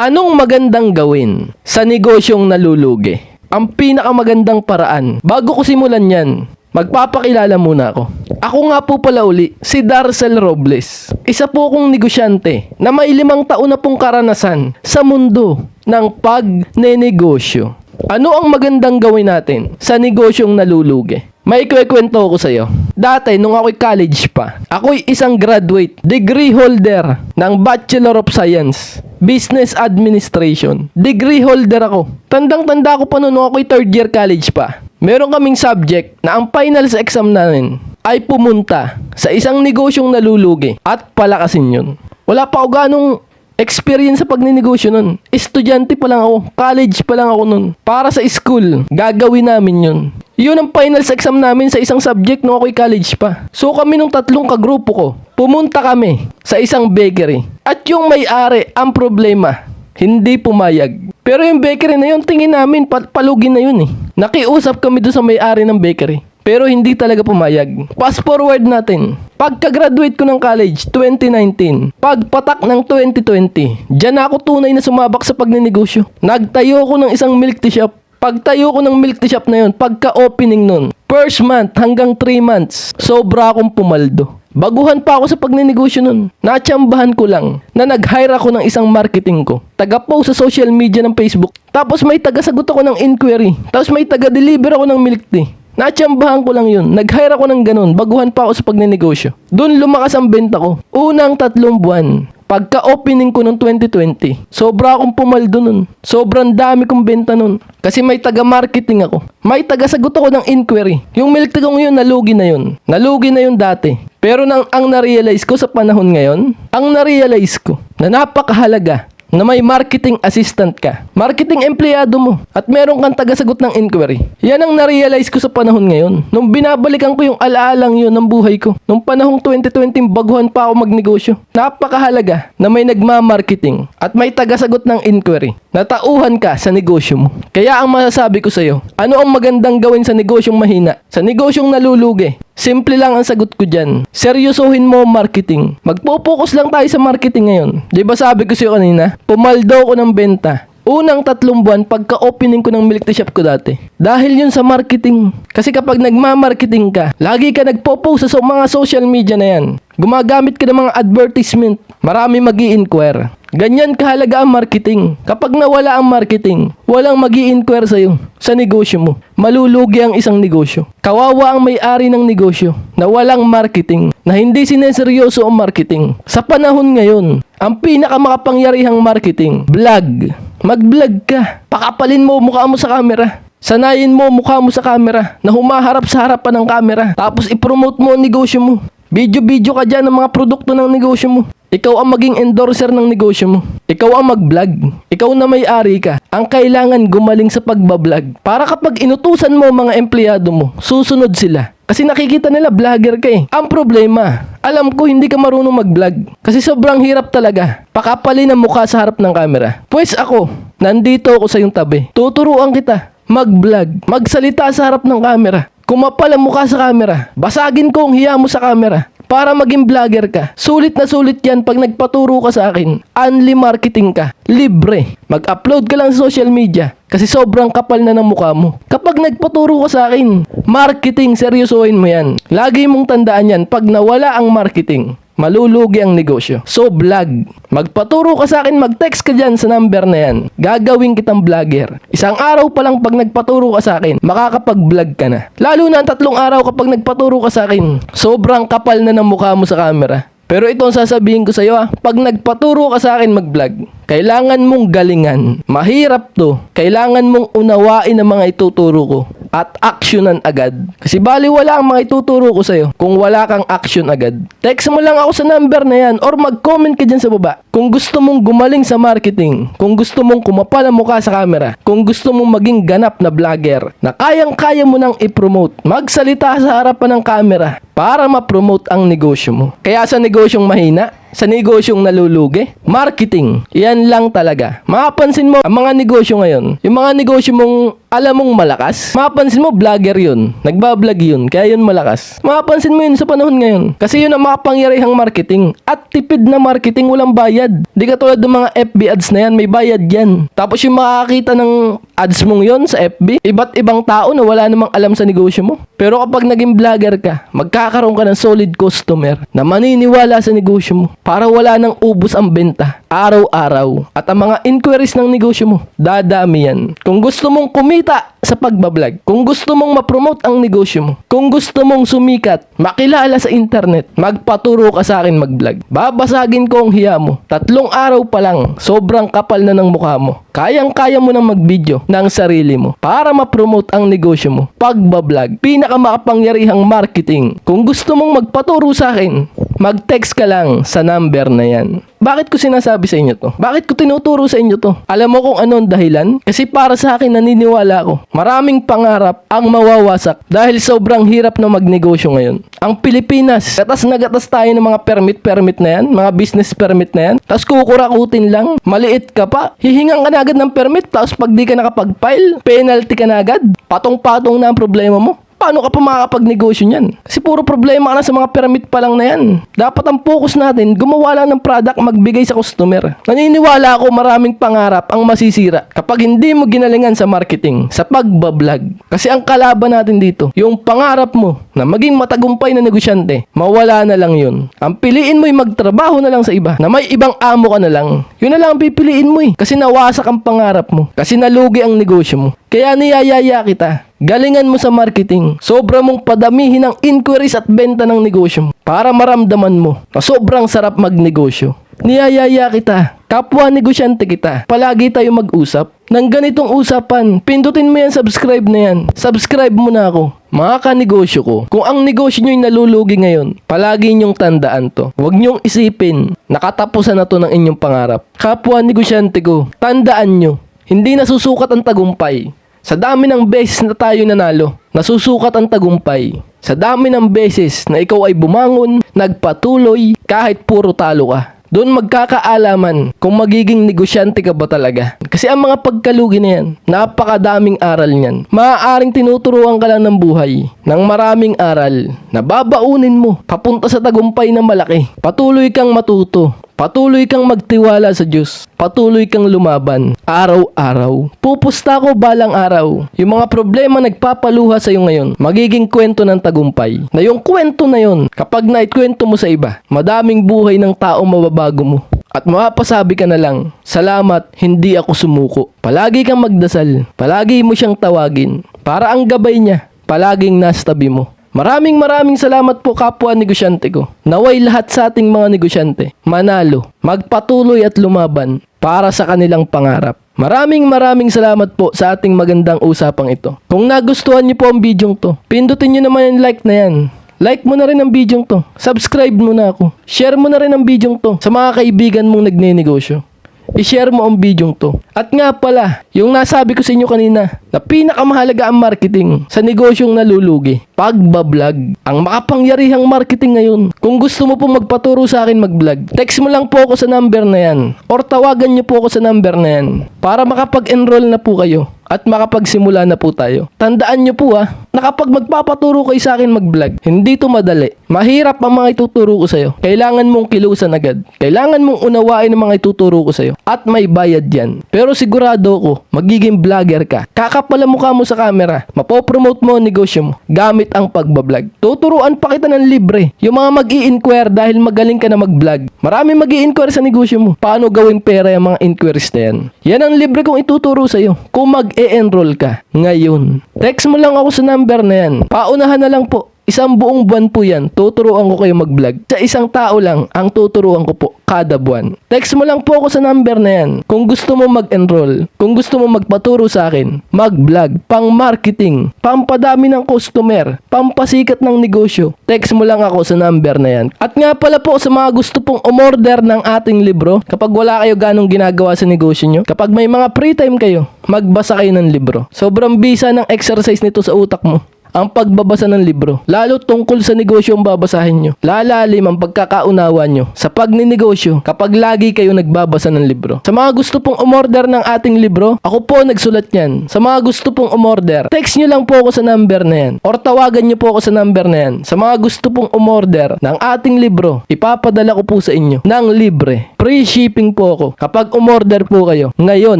Anong magandang gawin sa negosyong nalulugi? Ang pinakamagandang paraan, bago ko simulan yan, magpapakilala muna ako. Ako nga po pala uli, si Darcel Robles. Isa po akong negosyante na may 5 taon na pong karanasan sa mundo ng pagnenegosyo. Ano ang magandang gawin natin sa negosyong nalulugi? May kwento ko sa iyo. Dati, nung ako'y college pa, ako'y isang graduate, degree holder ng Bachelor of Science, Business Administration. Degree holder ako. Tandang-tanda ko pa noon nung ako'y 3rd year college pa. Meron kaming subject na ang finals exam namin ay pumunta sa isang negosyong nalulugi at palakasin yun. Wala pa ako ganong experience sa pagninegosyo nun. Estudyante pa lang ako. College pa lang ako nun. Para sa school, gagawin namin yun. Yun ang finals exam namin sa isang subject nung ako'y college pa. So kami nung 3 kagrupo ko, pumunta kami sa isang bakery. At yung may-ari, ang problema, hindi pumayag. Pero yung bakery na yun, tingin namin, palugin na yun eh. Nakiusap kami doon sa may-ari ng bakery. Pero hindi talaga pumayag. Fast forward natin. Pagka-graduate ko ng college, 2019. Pagpatak ng 2020, diyan ako tunay na sumabak sa pagninegosyo. Nagtayo ko ng isang milk tea shop. Pagtayo ko ng milk tea shop na yun, pagka-opening nun, first month hanggang 3 months, sobra akong pumaldo. Baguhan pa ako sa pagninegosyo nun. Natsambahan ko lang na nag-hire ako ng isang marketing ko. Taga-post sa social media ng Facebook. Tapos may taga-sagot ako ng inquiry. Tapos may taga-deliver ako ng milk tea. Natsambahan ko lang yun. Nag-hire ako ng ganun. Baguhan pa ako sa pagninegosyo. Doon lumakas ang benta ko. Unang 3 buwan. Pagka-opening ko noong 2020, sobra akong pumaldo nun. Sobrang dami kong benta nun. Kasi may taga-marketing ako. May taga-sagot ako ng inquiry. Yung milk tea kong yun, nalugi na yun. Nalugi na yun dati. Pero ang na-realize ko sa panahon ngayon, ang na-realize ko na napakahalaga na may marketing assistant ka. Marketing empleyado mo. At meron kang taga-sagot ng inquiry. Yan ang na-realize ko sa panahon ngayon. Nung binabalikan ko yung alaalang yun ng buhay ko. Nung panahong 2020, baguhan pa ako magnegosyo. Napakahalaga na may nagma-marketing at may taga-sagot ng inquiry. Natauhan ka sa negosyo mo. Kaya ang masasabi ko sa'yo, ano ang magandang gawin sa negosyong mahina? Sa negosyong nalulugi? Simple lang ang sagot ko dyan. Seryosohin mo ang marketing. Magpo-focus lang tayo sa marketing ngayon. Di ba sabi ko sa'yo kanina? Pumaldo ko ng benta. Unang 3 buwan pagka-opening ko ng milk tea shop ko dati. Dahil yun sa marketing. Kasi kapag nagma-marketing ka, lagi ka nagpo-post sa mga social media na yan. Gumagamit ka ng mga advertisement. Marami mag-i-inquire. Ganyan kahalaga ang marketing. Kapag nawala ang marketing, walang mag-i-inquire sa'yo sa negosyo mo. Malulugi ang isang negosyo. Kawawa ang may-ari ng negosyo na walang marketing, na hindi sineseryoso ang marketing. Sa panahon ngayon, ang pinakamakapangyarihang marketing, vlog. Mag-vlog ka. Pakapalin mo mukha mo sa camera. Sanayin mo mukha mo sa camera na humaharap sa harapan ng camera. Tapos i-promote mo ang negosyo mo. Video-video ka dyan ng mga produkto ng negosyo mo. Ikaw ang maging endorser ng negosyo mo. Ikaw ang mag-vlog. Ikaw na may-ari ka. Ang kailangan gumaling sa pagbablog. Para kapag inutusan mo mga empleyado mo, susunod sila. Kasi nakikita nila vlogger ka eh. Ang problema, alam ko hindi ka marunong mag-vlog. Kasi sobrang hirap talaga. Pakapalin ang mukha sa harap ng camera. Pues ako, nandito ako sa iyong tabi. Tuturuan kita mag-vlog. Magsalita sa harap ng camera. Kumapal ang mukha sa camera. Basagin ko ang hiya mo sa camera. Para maging vlogger ka. Sulit na sulit yan pag nagpaturo ka sa akin. Only marketing ka. Libre. Mag-upload ka lang sa social media. Kasi sobrang kapal na ng mukha mo. Kapag nagpaturo ka sa akin, marketing, seryosohin mo yan. Lagi mong tandaan yan. Pag nawala ang marketing, malulugi ang negosyo. So, vlog. Magpaturo ka sa akin, mag-text ka dyan sa number na yan. Gagawin kitang vlogger. Isang araw pa lang pag nagpaturo ka sa akin, makakapag-vlog ka na. Lalo na ang 3 araw kapag nagpaturo ka sa akin, sobrang kapal na ng mukha mo sa camera. Pero ito ang sasabihin ko sa iyo pag nagpaturo ka sa akin mag-vlog, kailangan mong galingan. Mahirap to. Kailangan mong unawain ang mga ituturo ko at actionan agad. Kasi baliwala ang mga ituturo ko sa'yo kung wala kang action agad. Text mo lang ako sa number na yan or mag-comment ka dyan sa baba. Kung gusto mong gumaling sa marketing, kung gusto mong kumapal ang mukha sa camera, kung gusto mong maging ganap na vlogger na kayang-kaya mo nang i-promote, magsalita sa harapan ng camera para ma-promote ang negosyo mo. Kaya sa negosyong mahina, sa negosyong nalulugi, marketing, yan lang talaga. Mapapansin mo, ang mga negosyo ngayon, yung mga negosyo mong alam mong malakas, mapapansin mo, vlogger yun. Nagbablog yun, kaya yun malakas. Mapapansin mo yun sa panahon ngayon. Kasi yun ang makapangyarihang marketing. At tipid na marketing, walang bayad. bayad. Di katulad ng mga FB ads na yan, may bayad yan. Tapos yung makakita ng ads mong yon sa FB, iba't ibang tao na wala namang alam sa negosyo mo. Pero kapag naging vlogger ka, magkakaroon ka ng solid customer na maniniwala sa negosyo mo para wala nang ubos ang benta araw-araw. At ang mga inquiries ng negosyo mo, dadami yan. Kung gusto mong kumita sa pagbablog, kung gusto mong ma-promote ang negosyo mo, kung gusto mong sumikat, makilala sa internet, magpaturo ka sa akin mag-vlog. Babasagin ko ang hiya mo. 3 araw pa lang, sobrang kapal na ng mukha mo. Kayang-kaya mo nang mag-video ng sarili mo para ma-promote ang negosyo mo. Pagbablog, pinakamakapangyarihang marketing. Kung gusto mong magpaturo sa akin, mag-text ka lang sa number na yan. Bakit ko sinasabi sa inyo to? Bakit ko tinuturo sa inyo to? Alam mo kung ano ang dahilan? Kasi para sa akin naniniwala ako. Maraming pangarap ang mawawasak dahil sobrang hirap na magnegosyo ngayon. Ang Pilipinas, gatas na gatas tayo ng mga permit na yan, mga business permit na yan. Tapos kukurakutin lang, maliit ka pa. Hihingan ka na agad ng permit, tapos pag di ka nakapag-file, penalty ka na agad. Patong-patong na ang problema mo. Paano ka pa makakapagnegosyo niyan? Kasi puro problema ka na sa mga permit pa lang na yan. Dapat ang focus natin, gumawa lang ng product, magbigay sa customer. Naniniwala ako maraming pangarap ang masisira kapag hindi mo ginalingan sa marketing, sa pagbablog. Kasi ang kalaban natin dito, yung pangarap mo na maging matagumpay na negosyante, mawala na lang yun. Ang piliin mo yung magtrabaho na lang sa iba, na may ibang amo ka na lang. Yun na lang ang pipiliin mo eh. Kasi nawasak ang pangarap mo. Kasi nalugi ang negosyo mo. Kaya niyayaya kita, galingan mo sa marketing. Sobra mong padamihin ang inquiries at benta ng negosyo mo para maramdaman mo na sobrang sarap magnegosyo. Niyayaya kita, kapwa negosyante kita. Palagi tayo mag-usap ng ganitong usapan. Pindutin mo yan, subscribe na yan. Subscribe mo na ako. Mga kanegosyo ko, kung ang negosyo nyo'y nalulugi ngayon, palagi nyong tandaan to. Huwag nyong isipin, nakatapusan na to ng inyong pangarap. Kapwa negosyante ko, tandaan nyo, hindi nasusukat ang tagumpay sa dami ng beses na tayo nanalo. Nasusukat ang tagumpay sa dami ng beses na ikaw ay bumangon, nagpatuloy, kahit puro talo ka. Doon magkakaalaman kung magiging negosyante ka ba talaga. Kasi ang mga pagkalugi na yan, napakadaming aral niyan. Maaaring tinuturuan ka lang ng buhay ng maraming aral na babaunin mo papunta sa tagumpay na malaki. Patuloy kang matuto. Patuloy kang magtiwala sa Diyos. Patuloy kang lumaban. Araw-araw. Pupusta ko balang araw. Yung mga problema nagpapaluha sa iyo ngayon, magiging kwento ng tagumpay. Na yung kwento na yon, kapag naikwento mo sa iba, madaming buhay ng tao mababago mo. At mapapasabi ka na lang, salamat, hindi ako sumuko. Palagi kang magdasal. Palagi mo siyang tawagin. Para ang gabay niya, palaging nasa tabi mo. Maraming salamat po kapwa negosyante ko. Naway lahat sa ating mga negosyante manalo, magpatuloy at lumaban para sa kanilang pangarap. Maraming salamat po sa ating magandang usapang ito. Kung nagustuhan niyo po ang bidyong to, pindutin niyo naman yung like na yan. Like mo na rin ang bidyong to. Subscribe mo na ako. Share mo na rin ang bidyong to sa mga kaibigan mong nagnenegosyo. I-share mo ang bidyong to. At nga pala, yung nasabi ko sa inyo kanina, na pinakamahalaga ang marketing sa negosyong nalulugi. Pagbablog. Ang makapangyarihang marketing ngayon. Kung gusto mo po magpaturo sa akin mag-vlog, text mo lang po ako sa number na yan. Or tawagan niyo po ako sa number na yan. Para makapag-enroll na po kayo. At makapagsimula na po tayo. Tandaan nyo po na kapag magpapaturo kayo sa akin mag-vlog, hindi to madali. Mahirap ang mga ituturo ko sa'yo. Kailangan mong kilusan agad. Kailangan mong unawain ang mga ituturo ko sa'yo. At may bayad yan. Pero sigurado ko, magiging vlogger ka. Kakapala mukha mo sa camera. Mapopromote mo ang negosyo mo gamit ang pagbablog. Tuturuan pa kita ng libre. Yung mga mag-i-inquire dahil magaling ka na mag-vlog. Marami mag-i-inquire sa negosyo mo. Paano gawin pera yung mga inquiries na yan? Yan ang libre kong ituturo sa'yo. Kung mag-e-enroll ka ngayon. Text mo lang ako sa number na yan. Paunahan na lang po. Isang buong buwan po yan, tuturuan ko kayo mag-vlog. Sa isang tao lang, ang tuturuan ko po kada buwan. Text mo lang po ako sa number na yan. Kung gusto mo mag-enroll, kung gusto mo magpaturo sa akin, mag-vlog, pang-marketing, pampadami ng customer, pampasikat ng negosyo, text mo lang ako sa number na yan. At nga pala po sa mga gusto pong umorder ng ating libro, kapag wala kayo ganong ginagawa sa negosyo nyo, kapag may mga free time kayo, magbasa kayo ng libro. Sobrang bisa ng exercise nito sa utak mo. ang pagbabasa ng libro. Lalo tungkol sa negosyo ang babasahin nyo. Lalalim ang pagkakaunawa nyo sa pagninegosyo kapag lagi kayo nagbabasa ng libro. Sa mga gusto pong umorder ng ating libro, ako po nagsulat yan. Sa mga gusto pong umorder, text nyo lang po ako sa number na yan. Or tawagan nyo po ako sa number na yan. Sa mga gusto pong umorder ng ating libro, ipapadala ko po sa inyo ng libre. Free shipping po ako kapag umorder po kayo ngayon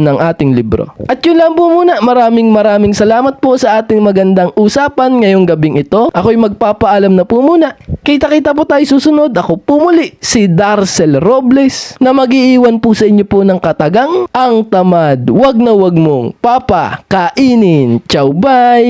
ng ating libro. At yun lang po muna. Maraming salamat po sa ating magandang usapan ngayong gabing ito. Ako'y magpapaalam na po muna. Kita-kita po tayo susunod. Ako po muli, si Darcel Robles, na mag-iiwan po sa inyo po ng katagang ang tamad. Wag na wag mong papakainin. Ciao, bye!